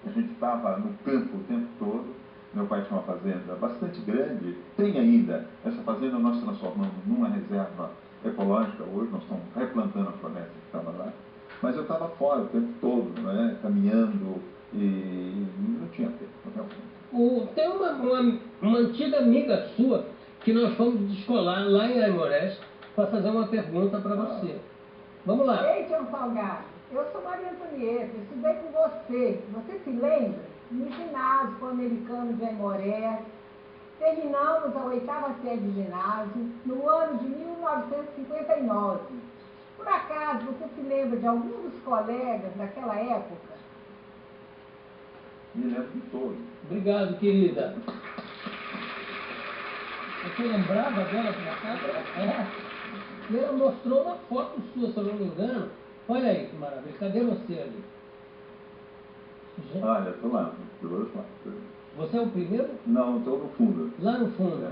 A gente estava no campo o tempo todo. Meu pai tinha uma fazenda bastante grande. Tem ainda. Essa fazenda nós transformamos numa reserva ecológica. Hoje nós estamos replantando a floresta que estava lá. Mas eu estava fora o tempo todo, né? Caminhando e não tinha tempo, realmente. Tem uma antiga amiga sua que nós fomos descolar lá em Aimorés para fazer uma pergunta para você. Vamos lá. Ei, Tião Salgado, eu sou Maria Antonieta, eu estudei com você. Você se lembra? No ginásio pan-americano de Aimorés. Terminamos a 8ª série de ginásio no ano de 1959. Por acaso, você se lembra de algum dos colegas daquela época? Me lembro de todos. Obrigado, querida. Você lembrava dela por acaso? E ela mostrou uma foto sua, se eu não me engano. Olha aí que maravilha. Cadê você ali? Olha, estou lá, do outro lado. Você é o primeiro? Não, estou no fundo. Lá no fundo.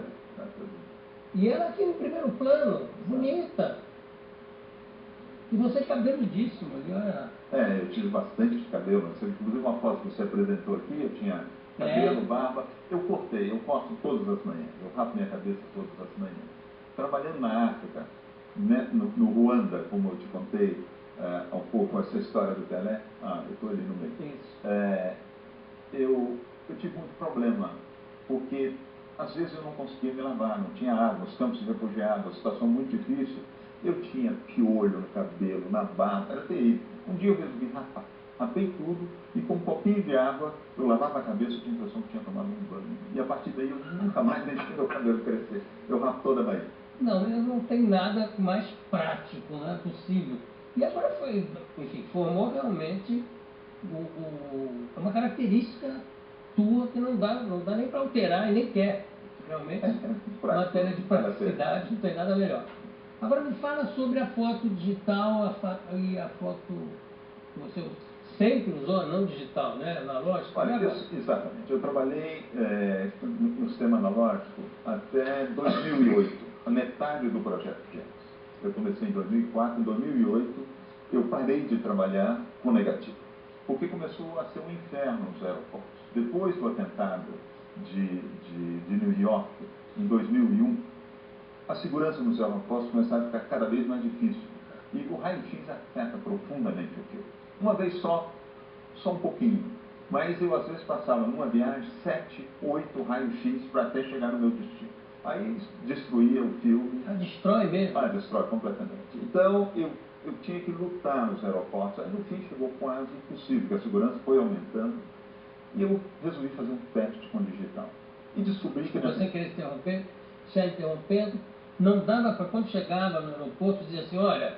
E ela aqui no primeiro plano, bonita. E você cabeludíssimo ali, olha. Eu tive bastante cabelo. Inclusive uma foto que você apresentou aqui, eu tinha cabelo, barba. Eu cortei, eu corto todas as manhãs. Eu rapo minha cabeça todas as manhãs. Trabalhando na África, né, no Ruanda, como eu te contei há um pouco essa história do Pelé. Eu estou ali no meio. Isso. Eu tive muito problema, porque às vezes eu não conseguia me lavar, não tinha água, os campos de refugiados, a situação muito difícil. Eu tinha piolho no cabelo, na barba, era terrível. Um dia eu resolvi rapar. Rapei tudo e com um copinho de água eu lavava a cabeça, eu tinha a impressão que tinha tomado um banho. E a partir daí eu nunca mais deixei meu cabelo crescer. Eu rapo toda a Bahia. Não tem nada mais prático, não é possível. E agora formou realmente uma característica tua que não dá nem para alterar e nem quer. Realmente, matéria de praticidade, não tem nada melhor. Agora me fala sobre a foto digital e a foto que você sempre usou, a não digital, né? Analógica. Olha, exatamente. Eu trabalhei no sistema analógico até 2008, a metade do projeto Gênesis. Eu comecei em 2004, em 2008 eu parei de trabalhar com negativo, porque começou a ser um inferno nos aeroportos. Depois do atentado de New York, em 2001, a segurança nos aeroportos começava a ficar cada vez mais difícil. E o raio-x afeta profundamente o filme. Uma vez só um pouquinho. Mas eu, às vezes, passava numa viagem 7, 8 raios-x para até chegar no meu destino. Aí destruía o filme. Destrói mesmo? Destrói completamente. Então, eu tinha que lutar nos aeroportos. Aí, no fim, chegou quase impossível, porque a segurança foi aumentando. E eu resolvi fazer um teste com digital. E descobri que... Você queria interromper? Já interrompendo, não dava para, quando chegava no aeroporto, dizer assim, olha,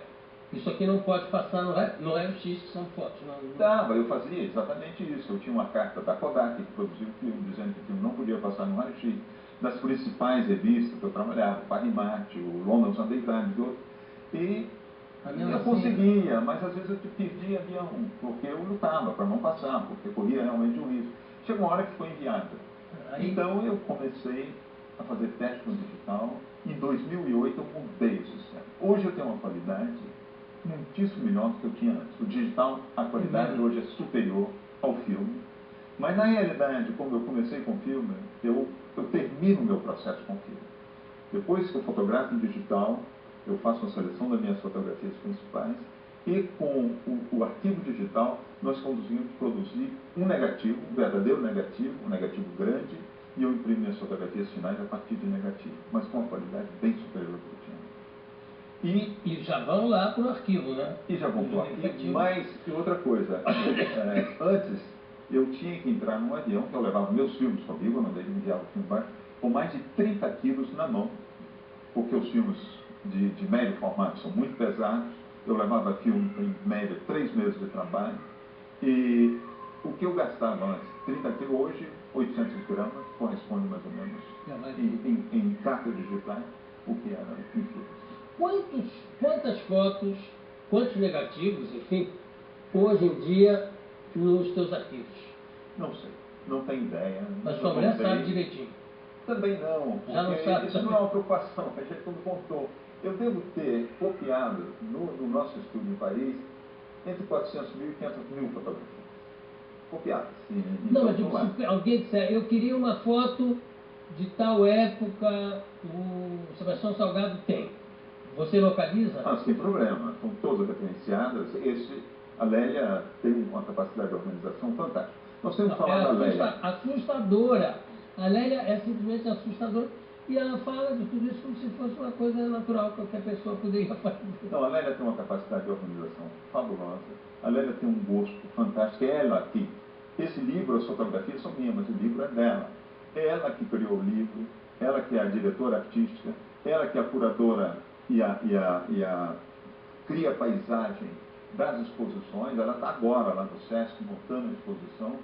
isso aqui não pode passar no raio-x, que são fotos. Não... Dava, eu fazia exatamente isso. Eu tinha uma carta da Kodak, que produziu o filme, dizendo que o filme não podia passar no raio-x. Das principais revistas que eu trabalhava, o Paris Match, o London Sunday Times, e eu conseguia, mas às vezes eu perdia avião, porque eu lutava para não passar, porque corria realmente um risco. Chegou uma hora que foi inviável. Então eu comecei a fazer teste com digital. Em 2008 eu mudei o sistema. Hoje eu tenho uma qualidade muitíssimo melhor do que eu tinha antes. O digital, a qualidade hoje é superior ao filme. Mas na realidade, como eu comecei com filme, eu termino o meu processo com filme. Depois que eu fotografo em digital, eu faço uma seleção das minhas fotografias principais e com o arquivo digital nós conseguimos produzir um negativo, um verdadeiro negativo, um negativo grande, e eu imprimo minhas fotografias finais a partir de negativo, mas com uma qualidade bem superior ao que eu tinha. E já vão lá para o arquivo, né? E já vão para o arquivo, mas e outra coisa, antes eu tinha que entrar num avião, que eu levava meus filmes comigo, eu não deixo enviar o filme baixo, com mais de 30 quilos na mão, porque os filmes de médio formato são muito pesados. Eu levava filme em média 3 meses de trabalho, e o que eu gastava antes, 30 quilos, hoje 800 gramas, corresponde mais ou menos em cartas digitais, o que era em filmes. Quantas fotos, quantos negativos, enfim, hoje em dia nos teus arquivos? Não sei, não tenho ideia. Mas sua mulher sabe direitinho? Também não, já não sabe, isso não é uma preocupação, a gente não contou. Eu devo ter copiado no nosso estúdio em Paris entre 400 mil e 500 mil fotografias. Copiadas. Não, mas digo, se alguém disser, eu queria uma foto de tal época, o Sebastião Salgado tem. Você localiza? Sem problema, são todas referenciadas. A Lélia tem uma capacidade de organização fantástica. Nós temos que falar da Lélia. Assustadora. A Lélia é simplesmente assustadora. E ela fala de tudo isso como se fosse uma coisa natural, qualquer pessoa poderia fazer. Então, a Lélia tem uma capacidade de organização fabulosa. A Lélia tem um gosto fantástico. É ela aqui. Esse livro, as fotografias são minhas, mas o livro é dela. É ela que criou o livro, ela que é a diretora artística, ela que é a curadora e cria a paisagem das exposições. Ela está agora lá no Sesc montando a exposição.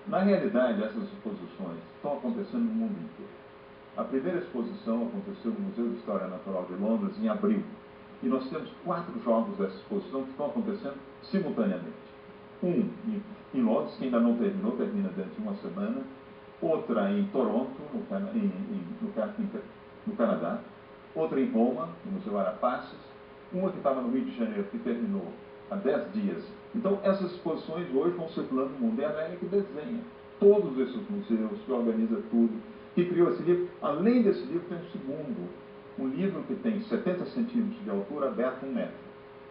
Na realidade, essas exposições estão acontecendo no mundo inteiro. A primeira exposição aconteceu no Museu de História Natural de Londres em abril. E nós temos 4 jogos dessa exposição que estão acontecendo simultaneamente. Um em Londres, que ainda não terminou, termina dentro de uma semana. Outra em Toronto, no Canadá. Outra em Roma, no Museu Arapaces. Uma que estava no Rio de Janeiro, que terminou há 10 dias. Então, essas exposições hoje vão circulando no mundo. É a Lélia que desenha todos esses museus, que organiza tudo, que criou esse livro. Além desse livro, tem um segundo, um livro que tem 70 centímetros de altura, aberto 1 metro.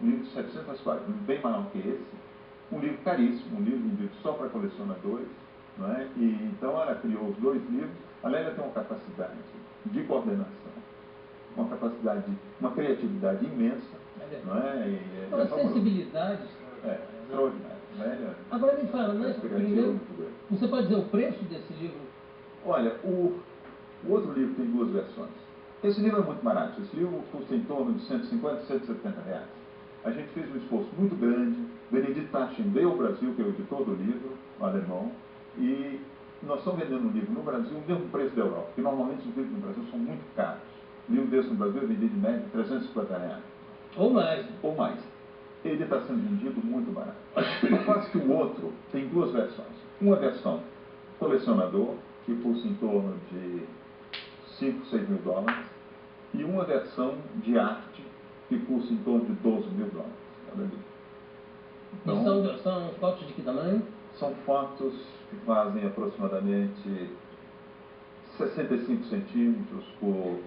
Um livro de 700 páginas, um livro bem maior que esse. Um livro caríssimo, um livro só para colecionadores. Não é? E, então, ela criou os 2 livros. A Lélia tem uma capacidade de coordenação, uma capacidade, uma criatividade imensa. Não é? Uma sensibilidade. Extraordinária. Agora me fala, né? Primeiro, você pode dizer o preço desse livro? Olha, o outro livro tem 2 versões. Esse livro é muito barato. Esse livro custa em torno de 150, 170 reais. A gente fez um esforço muito grande. Benedito Taschen veio ao Brasil, que é o editor do livro, o alemão, e nós estamos vendendo um livro no Brasil o mesmo preço da Europa, porque normalmente os livros no Brasil são muito caros. O livro desse no Brasil é vendido em média de 350 reais. Ou mais. Ou mais. Ele está sendo vendido muito barato. Quase que o outro tem 2 versões. Uma versão colecionador, que custa em torno de 5, 6 mil dólares, e uma versão de arte, que custa em torno de 12 mil dólares cada livro. Então, e são fotos de que tamanho? São fotos que fazem aproximadamente 65 centímetros por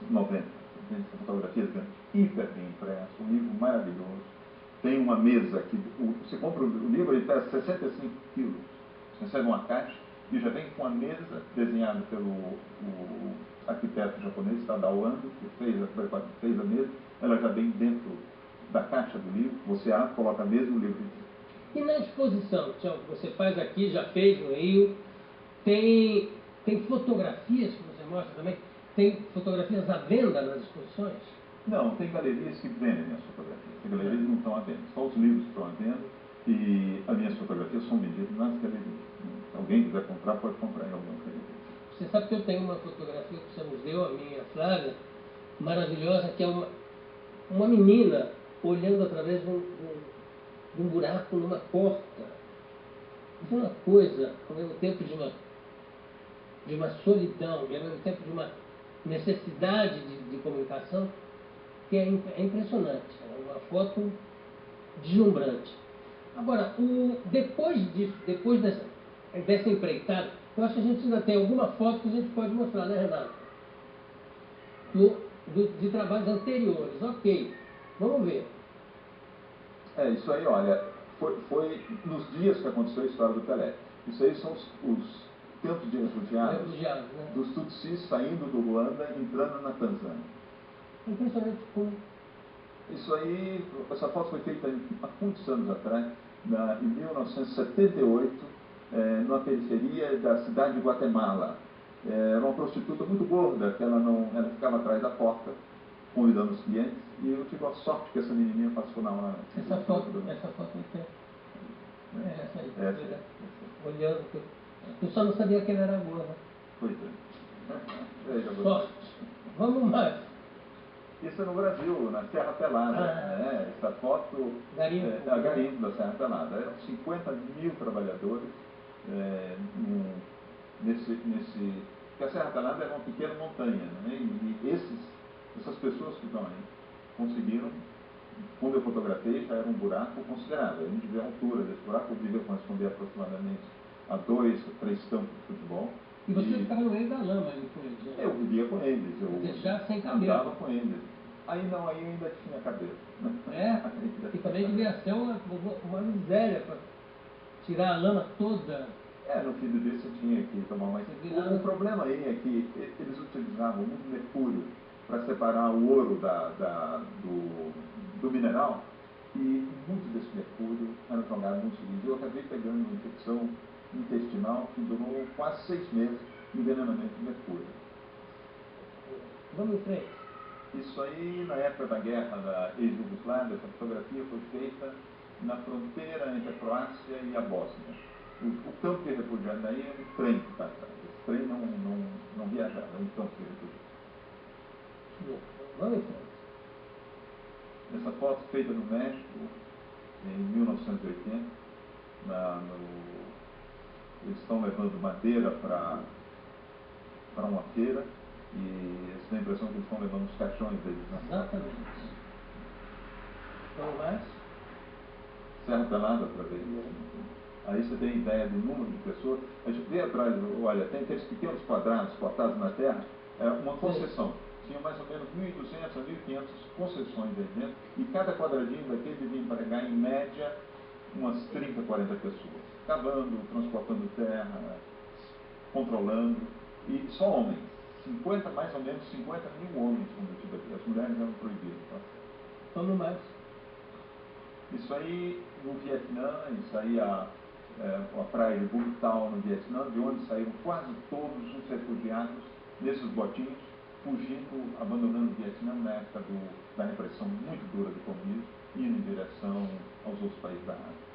90. Essa fotografia hiper bem impressa, um livro maravilhoso. Tem uma mesa que você compra o livro, ele pesa 65 quilos. Você recebe uma caixa e já vem com a mesa desenhada pelo arquiteto japonês, Tadao Ando, que fez a mesa. Ela já vem dentro da caixa do livro. Você abre, coloca a mesa e o livro. E na exposição, que você faz aqui, já fez no Rio, tem fotografias que você mostra também? Tem fotografias à venda nas exposições? Não, tem galerias que vendem as fotografias. As galerias não estão à venda. Só os livros estão à venda e as minhas fotografias são vendidas nas galerias. Se alguém quiser comprar, pode comprar em algumas galerias. Você sabe que eu tenho uma fotografia que você nos deu, a minha, Flávia, maravilhosa, que é uma menina olhando através de um buraco numa porta. Isso é uma coisa, ao mesmo tempo de uma solidão, e ao mesmo tempo de uma necessidade de comunicação, que é impressionante. É uma foto deslumbrante. Agora, depois disso, depois dessa empreitada, eu acho que a gente ainda tem alguma foto que a gente pode mostrar, né, Renato? De trabalhos anteriores. Ok, vamos ver. Isso aí, olha, foi nos dias que aconteceu a história do Pelé. Isso aí são os campos de refugiados, né? Dos Tutsis saindo do Ruanda e entrando na Tanzânia. Impressionante como... Isso aí, essa foto foi feita há muitos anos atrás, em 1978, numa periferia da cidade de Guatemala. Era uma prostituta muito gorda, que ela ficava atrás da porta, convidando os clientes, e eu tive a sorte que essa menininha passou na hora. Essa foto aqui é essa aí, essa. Olhando, eu só não sabia que ela era gorda. Pois é. Sorte. Vamos mais. Isso é no Brasil, na Serra Pelada. Essa foto é a garimpo da Serra Pelada. Eram 50 mil trabalhadores porque a Serra Pelada era uma pequena montanha, né? E essas pessoas que estão aí conseguiram, quando eu fotografei, já era um buraco considerável. A gente vê a altura desse buraco, devia corresponder aproximadamente a 2 ou 3 campos de futebol. E você ficava no meio da lama ali com eles? Né? Eu vivia com eles. Já sem cabelo? Andava com eles. Aí ainda tinha cabelo. E também devia ser uma miséria para tirar a lama toda. No fim do dia você tinha que tomar mais. O problema aí é que eles utilizavam muito mercúrio para separar o ouro do mineral, e muito desse mercúrio era jogado nos rios. Eu acabei pegando uma infecção intestinal que durou quase 6 meses de envenenamento de mercúrio. Vamos em frente. Isso aí, na época da guerra da ex-Jugoslávia, essa fotografia foi feita na fronteira entre a Croácia e a Bósnia. O campo de refugiados daí é um trem que está atrás. Esse trem não viajava, é um campo de refugiados. Vamos em frente. Essa foto feita no México, em 1980, eles estão levando madeira para uma feira, e eles têm a impressão que eles estão levando os caixões deles. Exatamente. Vamos mais? Serra Pelada, outra vez. Aí você tem ideia do número de pessoas. A gente vê atrás, olha, tem aqueles pequenos quadrados cortados na terra, uma concessão. Tinha mais ou menos 1.200 a 1.500 concessões aí dentro, e cada quadradinho daquele devia empregar, em média, umas 30, 40 pessoas. Cavando, transportando terra, controlando, e só homens. Mais ou menos 50 mil homens cometidos aqui. As mulheres eram proibidas. Tá? Vamos mais. Isso aí no Vietnã, isso aí a praia de Bung Tau no Vietnã, de onde saíram quase todos os refugiados nesses botinhos, fugindo, abandonando o Vietnã na época da repressão muito dura do comunismo, indo em direção aos outros países da Ásia.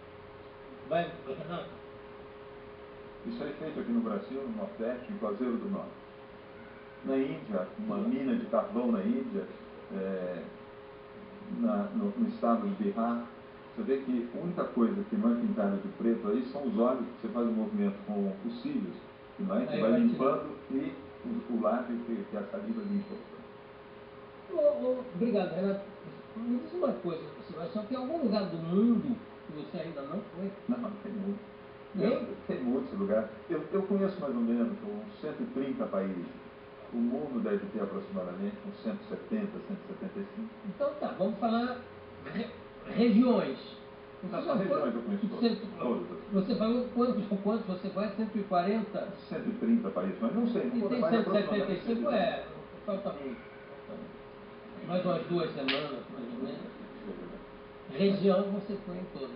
Vai, Renato. Isso aí feito aqui no Brasil, no Nordeste, em Juazeiro do Norte. Na Índia, uma mina de carvão na Índia, no estado de Bihar, você vê que a única coisa que não é pintada de preto aí são os olhos, que você faz um movimento com os cílios, que vai limpando, e o lábio que é a saliva limpa. Obrigado, Renato. Me diz uma coisa, Sebastião, tem algum lugar do mundo que você ainda não foi? Não, tem muito. Tem muitos lugares. Eu conheço mais ou menos uns 130 países. o mundo deve ter aproximadamente uns 170, 175. Então tá, vamos falar regiões. As regiões eu conheço todas. Você falou quantos você vai? 140? 130 países, mas não sei. E tem 175, falta muito. Mais umas 2 semanas, mais ou menos. Região você põe em todas.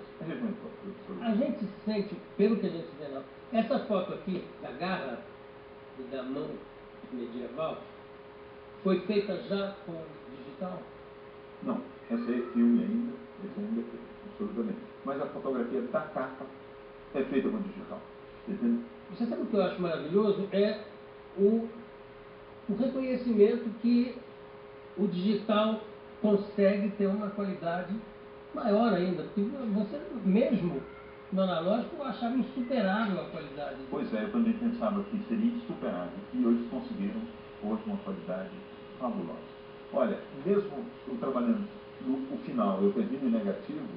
A gente sente, pelo que a gente vê lá, essa foto aqui da garra e da mão medieval foi feita já com digital? Não, essa é filme ainda, esse ainda é feito, absolutamente. Mas a fotografia da capa é feita com digital. Entende? Você sabe o que eu acho maravilhoso? É o reconhecimento que o digital consegue ter uma qualidade maior ainda, porque você mesmo no analógico achava insuperável a qualidade. Pois é, eu também pensava que seria insuperável e hoje conseguiram hoje uma qualidade fabulosa. Olha, mesmo eu trabalhando no final, eu termino em negativo,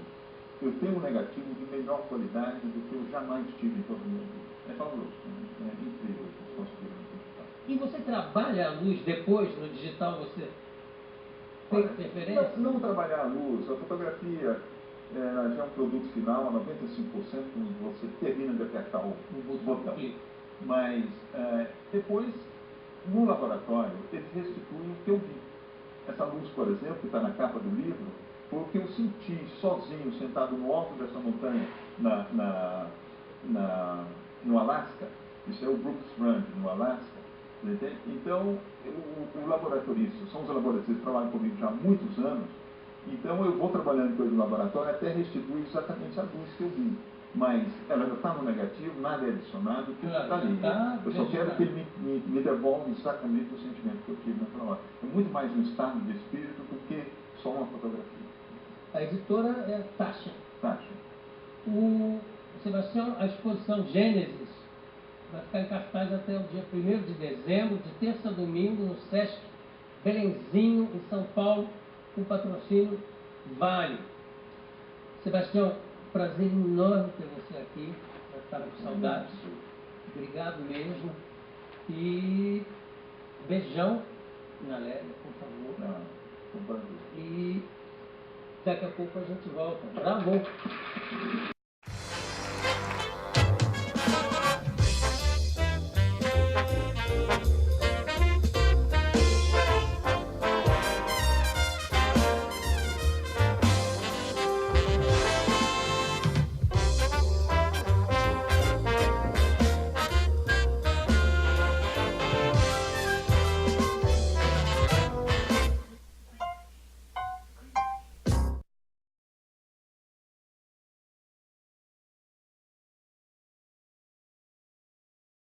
eu tenho um negativo de melhor qualidade do que eu jamais tive em toda a minha vida. É fabuloso, é incrível o que eles conseguiram no digital. E você trabalha a luz depois no digital, você tem referência? Não trabalhar a luz, a fotografia já é um produto final, a 95% você termina de apertar o botão. Mas depois, no laboratório, eles restituem o que eu vi. Essa luz, por exemplo, que está na capa do livro, foi o que eu senti sozinho, sentado no alto dessa montanha, no Alasca. Isso é o Brooks Run, no Alasca. Entende? Então, o laboratorista, são os laboratoristas que trabalham comigo já há muitos anos, então eu vou trabalhando com ele no laboratório até restituir exatamente a luz que eu vi. Mas ela já está no negativo, nada é adicionado, tudo está ali. Eu só quero que ele me devolva exatamente o sentimento que eu tive naquela hora. É muito mais um estado de espírito do que só uma fotografia. A editora é Taxa. Taxa. Sebastião, a exposição Gênesis vai ficar em cartaz até o dia 1º de dezembro, de terça a domingo, no Sesc Belenzinho, em São Paulo, com patrocínio Vale. Sebastião, prazer enorme ter você aqui. Já estava com saudades. Obrigado mesmo. E beijão na Lélia, por favor. Foi um prazer. E daqui a pouco a gente volta. Travou.